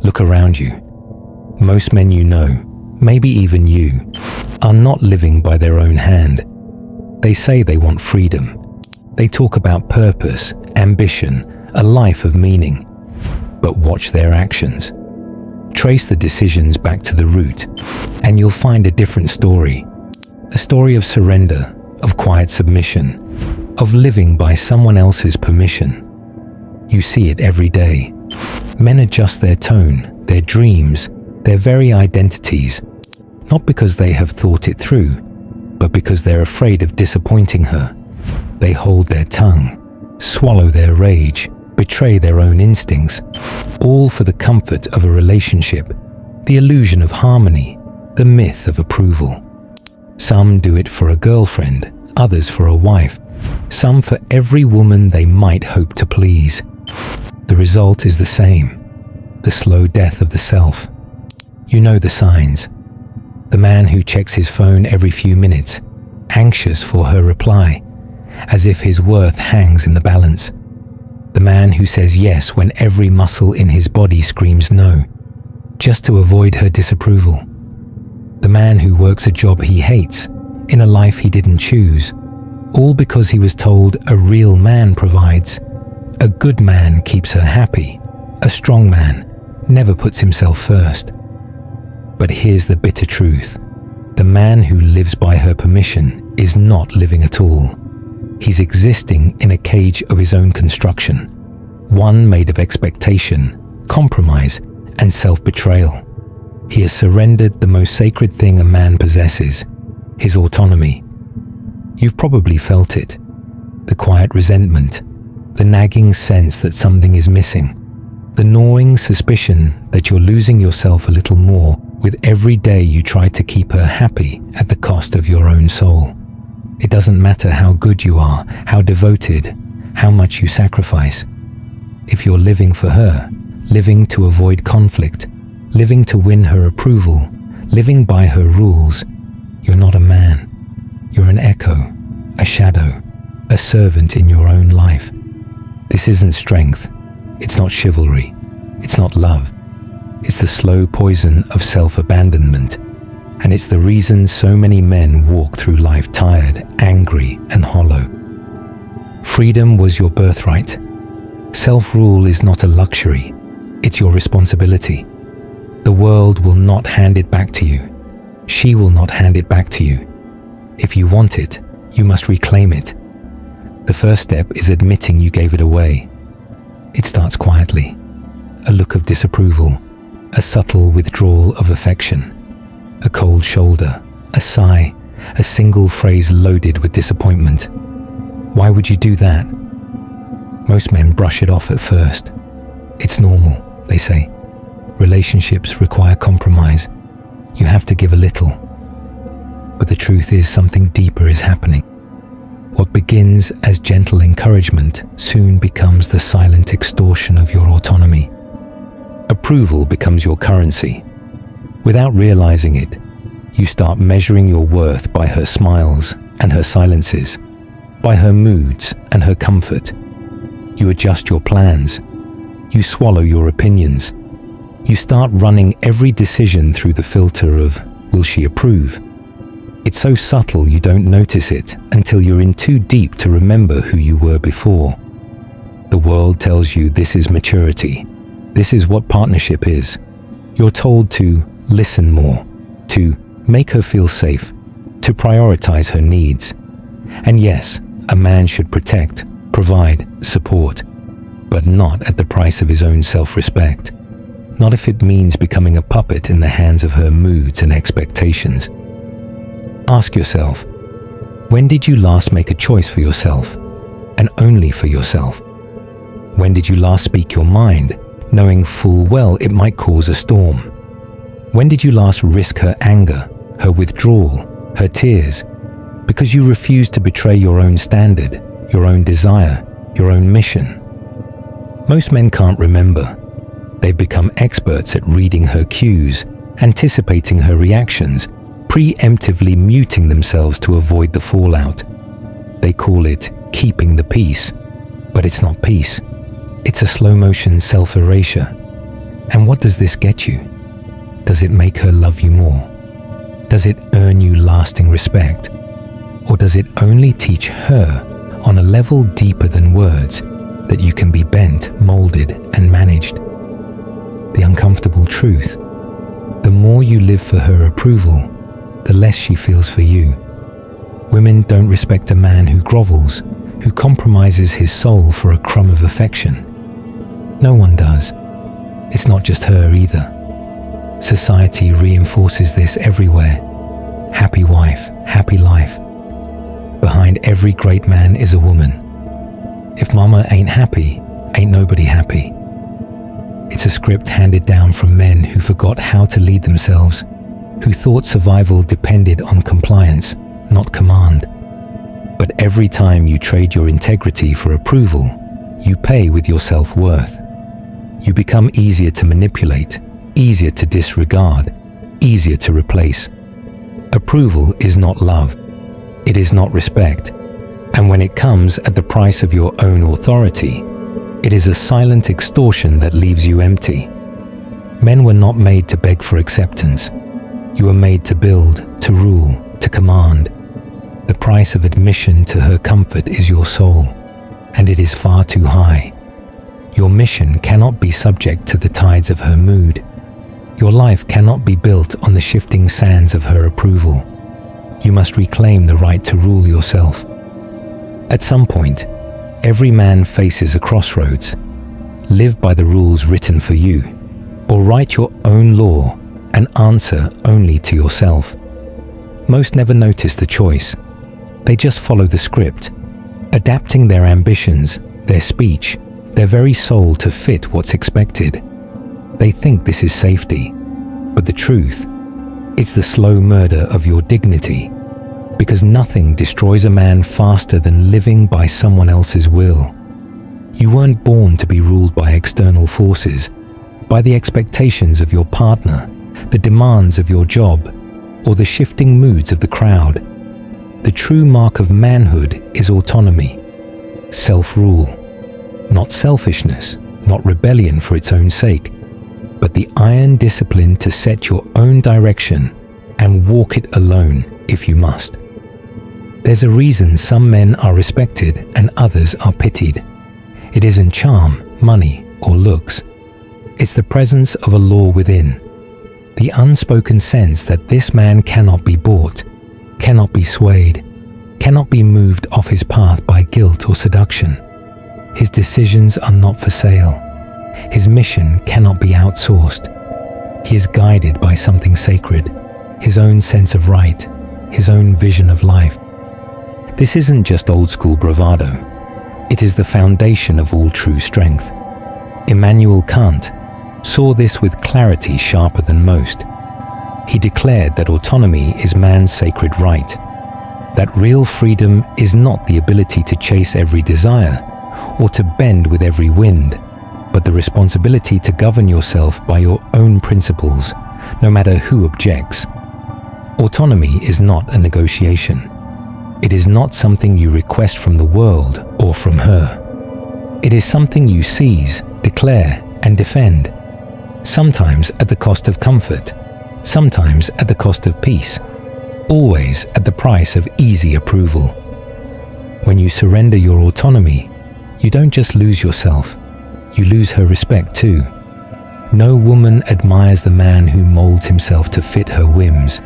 Look around you. Most men you know, maybe even you, are not living by their own hand. They say they want freedom. They talk about purpose, ambition, a life of meaning. But watch their actions. Trace the decisions back to the root, and you'll find a different story. A story of surrender, of quiet submission, of living by someone else's permission. You see it every day. Men adjust their tone, their dreams, their very identities, not because they have thought it through, but because they're afraid of disappointing her. They hold their tongue, swallow their rage, betray their own instincts, all for the comfort of a relationship, the illusion of harmony, the myth of approval. Some do it for a girlfriend, others for a wife, some for every woman they might hope to please. The result is the same, the slow death of the self. You know the signs. The man who checks his phone every few minutes, anxious for her reply, as if his worth hangs in the balance. The man who says yes when every muscle in his body screams no, just to avoid her disapproval. The man who works a job he hates, in a life he didn't choose, all because he was told a real man provides. A good man keeps her happy. A strong man never puts himself first. But here's the bitter truth. The man who lives by her permission is not living at all. He's existing in a cage of his own construction, one made of expectation, compromise, and self-betrayal. He has surrendered the most sacred thing a man possesses, his autonomy. You've probably felt it, the quiet resentment, the nagging sense that something is missing, the gnawing suspicion that you're losing yourself a little more with every day you try to keep her happy at the cost of your own soul. It doesn't matter how good you are, how devoted, how much you sacrifice. If you're living for her, living to avoid conflict, living to win her approval, living by her rules, you're not a man. You're an echo, a shadow, a servant in your own life. This isn't strength. It's not chivalry. It's not love. It's the slow poison of self-abandonment. And it's the reason so many men walk through life tired, angry, and hollow. Freedom was your birthright. Self-rule is not a luxury. It's your responsibility. The world will not hand it back to you. She will not hand it back to you. If you want it, you must reclaim it. The first step is admitting you gave it away. It starts quietly. A look of disapproval, a subtle withdrawal of affection, a cold shoulder, a sigh, a single phrase loaded with disappointment. Why would you do that? Most men brush it off at first. It's normal, they say. Relationships require compromise. You have to give a little. But the truth is something deeper is happening. What begins as gentle encouragement soon becomes the silent extortion of your autonomy. Approval becomes your currency. Without realizing it, you start measuring your worth by her smiles and her silences, by her moods and her comfort. You adjust your plans. You swallow your opinions. You start running every decision through the filter of, will she approve? It's so subtle you don't notice it until you're in too deep to remember who you were before. The world tells you this is maturity. This is what partnership is. You're told to listen more, to make her feel safe, to prioritize her needs. And yes, a man should protect, provide, support, but not at the price of his own self-respect. Not if it means becoming a puppet in the hands of her moods and expectations. Ask yourself, when did you last make a choice for yourself, and only for yourself? When did you last speak your mind, knowing full well it might cause a storm? When did you last risk her anger, her withdrawal, her tears, because you refused to betray your own standard, your own desire, your own mission? Most men can't remember. They've become experts at reading her cues, anticipating her reactions, preemptively muting themselves to avoid the fallout. They call it keeping the peace, but it's not peace. It's a slow-motion self-erasure. And what does this get you? Does it make her love you more? Does it earn you lasting respect? Or does it only teach her on a level deeper than words that you can be bent, molded, and managed? The uncomfortable truth: the more you live for her approval, the less she feels for you. Women don't respect a man who grovels, who compromises his soul for a crumb of affection. No one does. It's not just her either. Society reinforces this everywhere. Happy wife, happy life. Behind every great man is a woman. If mama ain't happy, ain't nobody happy. It's a script handed down from men who forgot how to lead themselves, who thought survival depended on compliance, not command. But every time you trade your integrity for approval, you pay with your self-worth. You become easier to manipulate, easier to disregard, easier to replace. Approval is not love. It is not respect. And when it comes at the price of your own authority, it is a silent extortion that leaves you empty. Men were not made to beg for acceptance. You were made to build, to rule, to command. The price of admission to her comfort is your soul, and it is far too high. Your mission cannot be subject to the tides of her mood. Your life cannot be built on the shifting sands of her approval. You must reclaim the right to rule yourself. At some point, every man faces a crossroads. Live by the rules written for you, or write your own law and answer only to yourself. Most never notice the choice. They just follow the script, adapting their ambitions, their speech, their very soul to fit what's expected. They think this is safety, but the truth, it's the slow murder of your dignity, because nothing destroys a man faster than living by someone else's will. You weren't born to be ruled by external forces, by the expectations of your partner, the demands of your job, or the shifting moods of the crowd. The true mark of manhood is autonomy, self-rule, not selfishness, not rebellion for its own sake, but the iron discipline to set your own direction and walk it alone if you must. There's a reason some men are respected and others are pitied. It isn't charm, money, or looks. It's the presence of a law within, the unspoken sense that this man cannot be bought, cannot be swayed, cannot be moved off his path by guilt or seduction. His decisions are not for sale. His mission cannot be outsourced. He is guided by something sacred, his own sense of right, his own vision of life. This isn't just old-school bravado. It is the foundation of all true strength. Immanuel Kant saw this with clarity sharper than most. He declared that autonomy is man's sacred right, that real freedom is not the ability to chase every desire or to bend with every wind, but the responsibility to govern yourself by your own principles, no matter who objects. Autonomy is not a negotiation. It is not something you request from the world or from her. It is something you seize, declare, and defend, sometimes at the cost of comfort, sometimes at the cost of peace, always at the price of easy approval. When you surrender your autonomy, you don't just lose yourself, you lose her respect too. No woman admires the man who molds himself to fit her whims.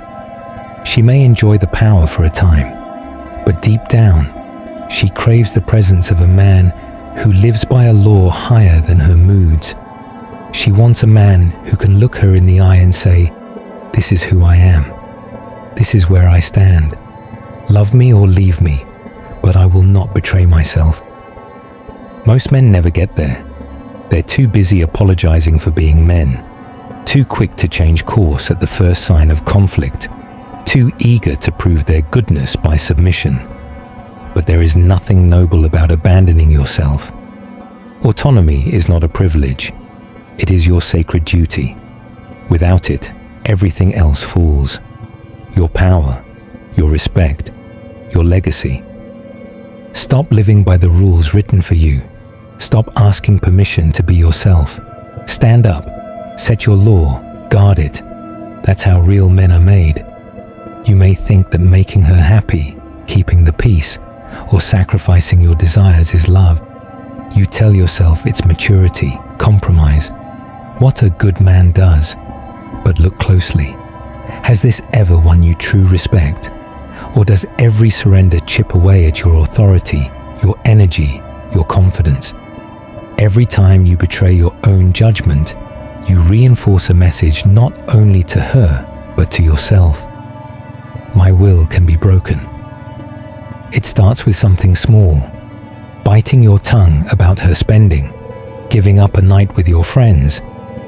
She may enjoy the power for a time, but deep down, she craves the presence of a man who lives by a law higher than her moods. She wants a man who can look her in the eye and say, "This is who I am. This is where I stand. Love me or leave me, but I will not betray myself." Most men never get there. They're too busy apologizing for being men, too quick to change course at the first sign of conflict, too eager to prove their goodness by submission. But there is nothing noble about abandoning yourself. Autonomy is not a privilege. It is your sacred duty. Without it, everything else falls. Your power, your respect, your legacy. Stop living by the rules written for you. Stop asking permission to be yourself. Stand up, Set your law, guard it. That's how real men are made. You may think that making her happy, keeping the peace, or sacrificing your desires is love. You tell yourself it's maturity, compromise. What a good man does. But look closely. Has this ever won you true respect? Or does every surrender chip away at your authority, your energy, your confidence? Every time you betray your own judgment, you reinforce a message not only to her, but to yourself. My will can be broken. It starts with something small. Biting your tongue about her spending, giving up a night with your friends,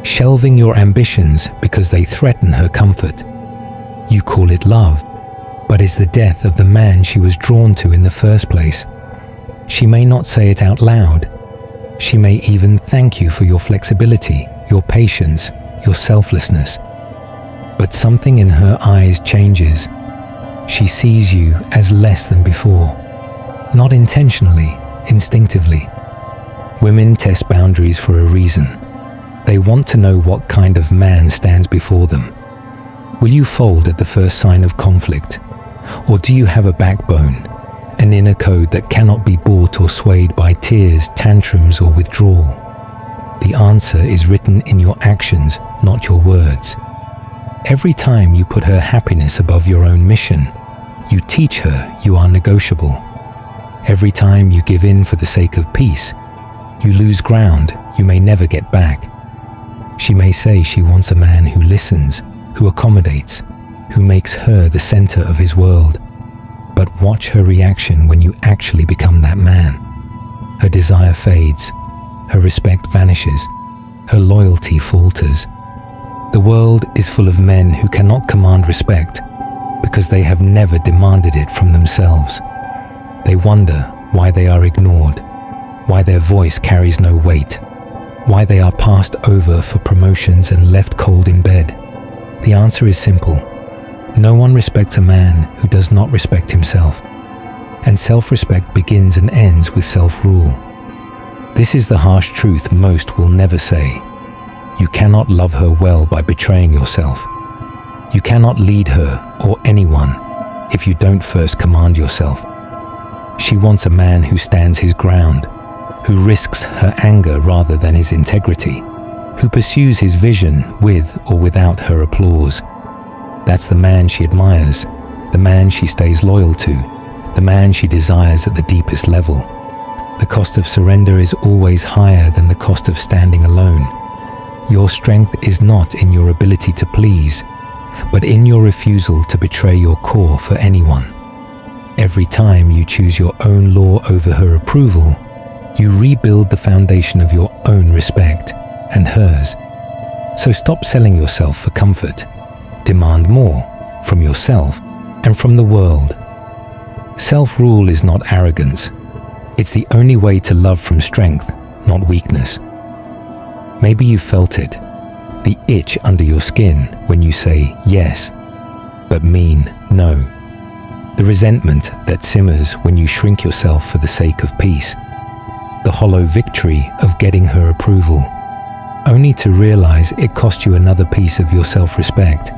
shelving your ambitions because they threaten her comfort. You call it love, but is the death of the man she was drawn to in the first place. She may not say it out loud. She may even thank you for your flexibility, your patience, your selflessness. But something in her eyes changes. She sees you as less than before. Not intentionally, instinctively. Women test boundaries for a reason. They want to know what kind of man stands before them. Will you fold at the first sign of conflict? Or do you have a backbone, an inner code that cannot be bought or swayed by tears, tantrums, or withdrawal? The answer is written in your actions, not your words. Every time you put her happiness above your own mission, you teach her you are negotiable. Every time you give in for the sake of peace, you lose ground you may never get back. She may say she wants a man who listens, who accommodates, who makes her the center of his world. But watch her reaction when you actually become that man. Her desire fades, her respect vanishes, her loyalty falters. The world is full of men who cannot command respect because they have never demanded it from themselves. They wonder why they are ignored, why their voice carries no weight, why they are passed over for promotions and left cold in bed. The answer is simple. No one respects a man who does not respect himself, and self-respect begins and ends with self-rule. This is the harsh truth most will never say. You cannot love her well by betraying yourself. You cannot lead her or anyone if you don't first command yourself. She wants a man who stands his ground, who risks her anger rather than his integrity, who pursues his vision with or without her applause. That's the man she admires, the man she stays loyal to, the man she desires at the deepest level. The cost of surrender is always higher than the cost of standing alone. Your strength is not in your ability to please, but in your refusal to betray your core for anyone. Every time you choose your own law over her approval, you rebuild the foundation of your own respect and hers. So stop selling yourself for comfort. Demand more from yourself and from the world. Self-rule is not arrogance. It's the only way to love from strength, not weakness. Maybe you felt it, the itch under your skin when you say yes, but mean no. The resentment that simmers when you shrink yourself for the sake of peace. The hollow victory of getting her approval, only to realize it cost you another piece of your self-respect.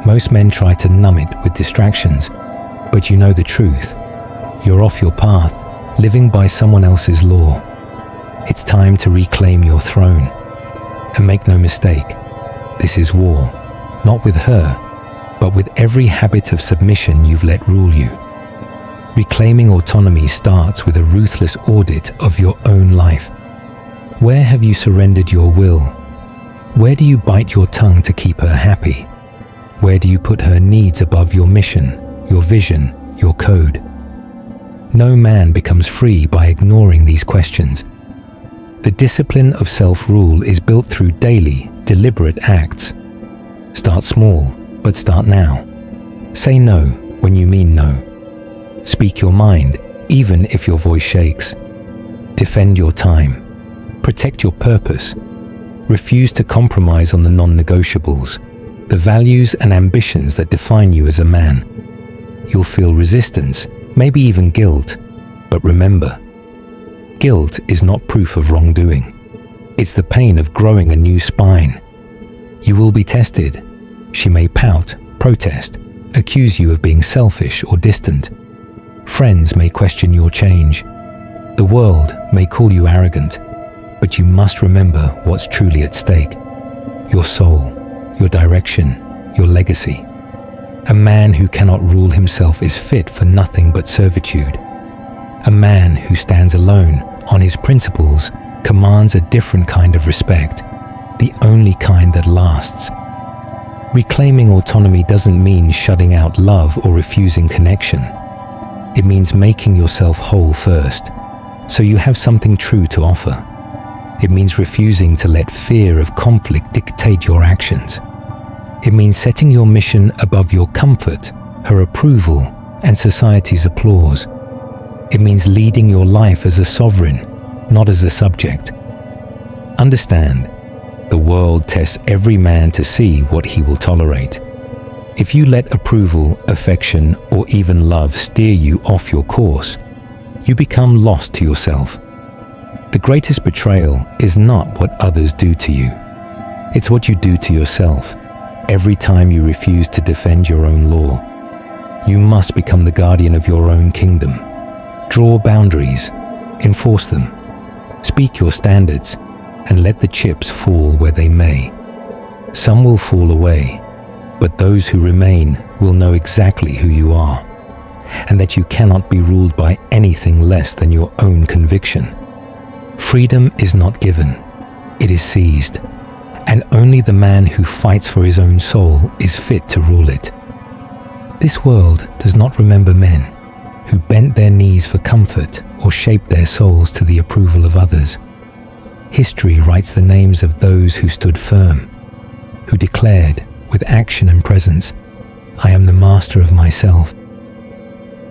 Most men try to numb it with distractions, but you know the truth. You're off your path, living by someone else's law. It's time to reclaim your throne. And make no mistake, this is war, not with her, but with every habit of submission you've let rule you. Reclaiming autonomy starts with a ruthless audit of your own life. Where have you surrendered your will? Where do you bite your tongue to keep her happy? Where do you put her needs above your mission, your vision, your code? No man becomes free by ignoring these questions. The discipline of self-rule is built through daily, deliberate acts. Start small, but start now. Say no when you mean no. Speak your mind, even if your voice shakes. Defend your time. Protect your purpose. Refuse to compromise on the non-negotiables, the values and ambitions that define you as a man. You'll feel resistance, maybe even guilt, but remember, guilt is not proof of wrongdoing. It's the pain of growing a new spine, You will be tested. She may pout, protest, accuse you of being selfish or distant. Friends may question your change. The world may call you arrogant, but you must remember what's truly at stake. Your soul, your direction, your legacy. A man who cannot rule himself is fit for nothing but servitude. A man who stands alone on his principles commands a different kind of respect, the only kind that lasts. Reclaiming autonomy doesn't mean shutting out love or refusing connection. It means making yourself whole first, so you have something true to offer. It means refusing to let fear of conflict dictate your actions. It means setting your mission above your comfort, her approval, and society's applause. It means leading your life as a sovereign, not as a subject. Understand, the world tests every man to see what he will tolerate. If you let approval, affection, or even love steer you off your course, you become lost to yourself. The greatest betrayal is not what others do to you. It's what you do to yourself every time you refuse to defend your own law. You must become the guardian of your own kingdom. Draw boundaries, enforce them, speak your standards, and let the chips fall where they may. Some will fall away, but those who remain will know exactly who you are, and that you cannot be ruled by anything less than your own conviction. Freedom is not given, it is seized, and only the man who fights for his own soul is fit to rule it. This world does not remember men who bent their knees for comfort or shaped their souls to the approval of others. History writes the names of those who stood firm, who declared, with action and presence, "I am the master of myself."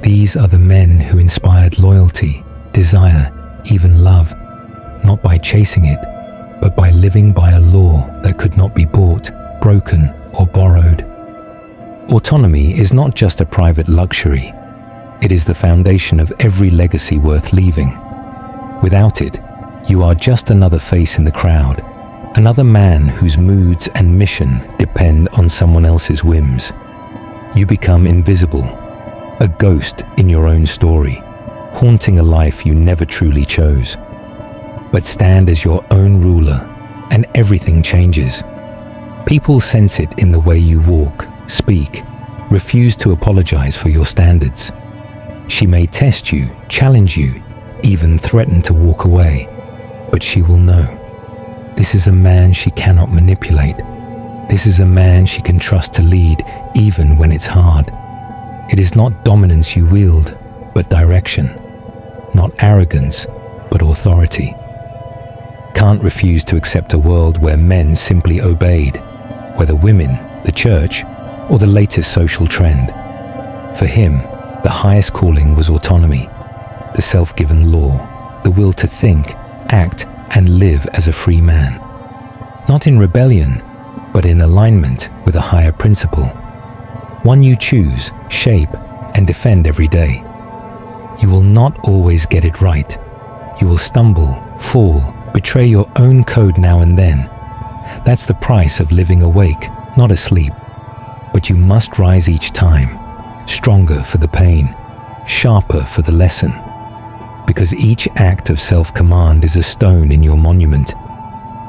These are the men who inspired loyalty, desire, even love, not by chasing it, but by living by a law that could not be bought, broken, or borrowed. Autonomy is not just a private luxury. It is the foundation of every legacy worth leaving. Without it, you are just another face in the crowd, another man whose moods and mission depend on someone else's whims. You become invisible, a ghost in your own story, haunting a life you never truly chose. But stand as your own ruler, and everything changes. People sense it in the way you walk, speak, refuse to apologize for your standards. She may test you, challenge you, even threaten to walk away, but she will know. This is a man she cannot manipulate. This is a man she can trust to lead, even when it's hard. It is not dominance you wield, but direction. Not arrogance, but authority. Kant refused to accept a world where men simply obeyed, whether women, the church, or the latest social trend. For him, the highest calling was autonomy, the self-given law, the will to think, act, and live as a free man. Not in rebellion, but in alignment with a higher principle. One you choose, shape, and defend every day. You will not always get it right. You will stumble, fall, betray your own code now and then. That's the price of living awake, not asleep. But you must rise each time, stronger for the pain, sharper for the lesson. Because each act of self-command is a stone in your monument.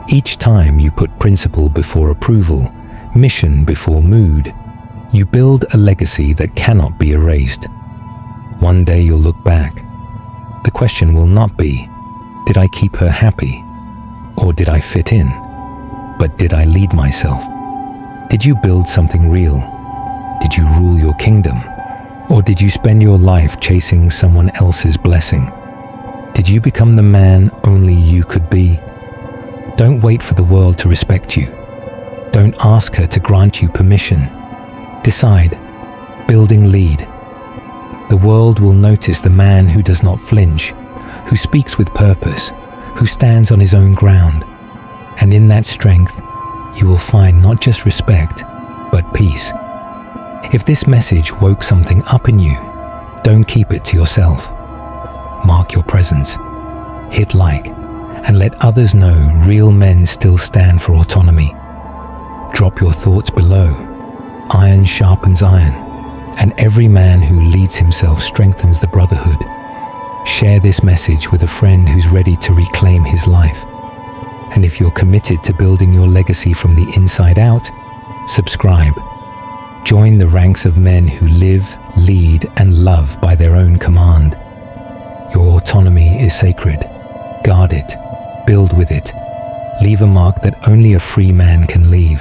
Each time you put principle before approval, mission before mood, you build a legacy that cannot be erased. One day you'll look back. The question will not be, did I keep her happy? Or did I fit in? But did I lead myself? Did you build something real? Did you rule your kingdom? Or did you spend your life chasing someone else's blessing? Did you become the man only you could be? Don't wait for the world to respect you. Don't ask her to grant you permission. Decide. Building lead. The world will notice the man who does not flinch, who speaks with purpose, who stands on his own ground. And in that strength, you will find not just respect, but peace. If this message woke something up in you, don't keep it to yourself. Mark your presence, hit like, and let others know real men still stand for autonomy. Draw Drop your thoughts below. Iron sharpens iron, and every man who leads himself strengthens the brotherhood. Share this message with a friend who's ready to reclaim his life. And if you're committed to building your legacy from the inside out, subscribe. Join the ranks of men who live, lead, and love by their own command. Your autonomy is sacred. Guard it. Build with it. Leave a mark that only a free man can leave.